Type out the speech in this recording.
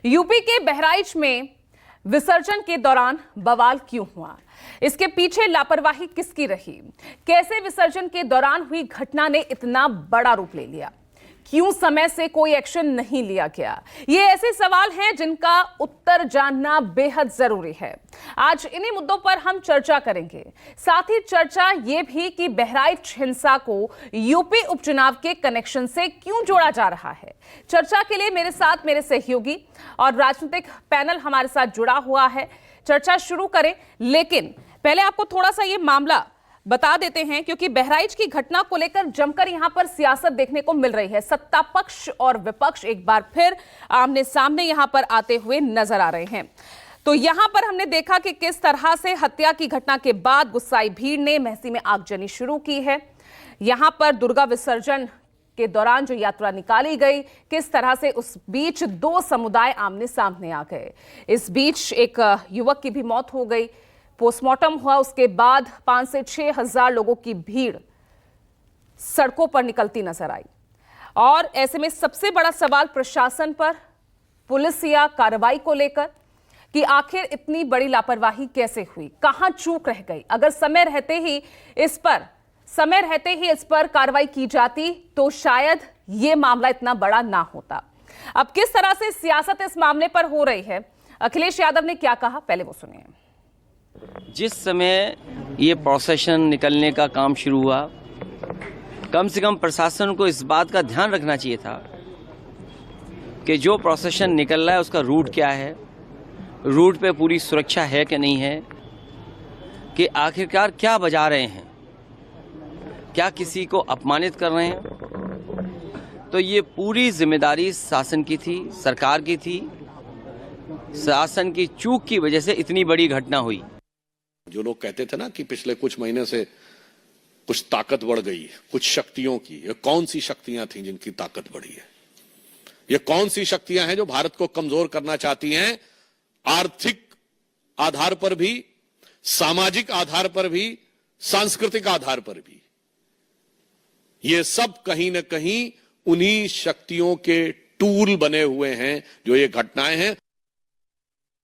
UP के बहराइच में विसर्जन के दौरान बवाल क्यों हुआ? इसके पीछे लापरवाही किसकी रही? कैसे विसर्जन के दौरान हुई घटना ने इतना बड़ा रूप ले लिया? क्यों समय से कोई एक्शन नहीं लिया गया? ये ऐसे सवाल हैं जिनका उत्तर जानना बेहद जरूरी है। आज इन्हीं मुद्दों पर हम चर्चा करेंगे। साथ ही चर्चा ये भी कि बहराइच हिंसा को यूपी उपचुनाव के कनेक्शन से क्यों जोड़ा जा रहा है। चर्चा के लिए मेरे साथ मेरे सहयोगी और राजनीतिक पैनल हमारे साथ जुड़ा हुआ है। चर्चा शुरू करें, लेकिन पहले आपको थोड़ा सा ये मामला बता देते हैं, क्योंकि बहराइच की घटना को लेकर जमकर यहां पर सियासत देखने को मिल रही है। सत्ता पक्ष और विपक्ष एक बार फिर आमने सामने यहां पर आते हुए नजर आ रहे हैं। तो यहां पर हमने देखा कि किस तरह से हत्या की घटना के बाद गुस्साई भीड़ ने महसी में आगजनी शुरू की है। यहां पर दुर्गा विसर्जन के दौरान जो यात्रा निकाली गई, किस तरह से उस बीच दो समुदाय आमने सामने आ गए। इस बीच एक युवक की भी मौत हो गई। पोस्टमार्टम हुआ, उसके बाद 5 से 6 हजार लोगों की भीड़ सड़कों पर निकलती नजर आई। और ऐसे में सबसे बड़ा सवाल प्रशासन पर, पुलिस या कार्रवाई को लेकर कि आखिर इतनी बड़ी लापरवाही कैसे हुई, कहां चूक रह गई। अगर समय रहते ही इस पर कार्रवाई की जाती तो शायद यह मामला इतना बड़ा ना होता। अब किस तरह से सियासत इस मामले पर हो रही है, अखिलेश यादव ने क्या कहा, पहले वो सुनिए। जिस समय ये प्रोसेशन निकलने का काम शुरू हुआ, कम से कम प्रशासन को इस बात का ध्यान रखना चाहिए था कि जो प्रोसेशन निकल रहा है उसका रूट क्या है, रूट पे पूरी सुरक्षा है कि नहीं है, कि आखिरकार क्या बजा रहे हैं, क्या किसी को अपमानित कर रहे हैं। तो ये पूरी जिम्मेदारी शासन की थी, सरकार की थी। शासन की चूक की वजह से इतनी बड़ी घटना हुई। जो लोग कहते थे ना कि पिछले कुछ महीने से कुछ ताकत बढ़ गई, कुछ शक्तियों की, ये कौन सी शक्तियां थी जिनकी ताकत बढ़ी है? ये कौन सी शक्तियां हैं जो भारत को कमजोर करना चाहती हैं? आर्थिक आधार पर भी, सामाजिक आधार पर भी, सांस्कृतिक आधार पर भी। ये सब कहीं ना कहीं उन्हीं शक्तियों के टूल बने हुए हैं जो ये घटनाएं हैं।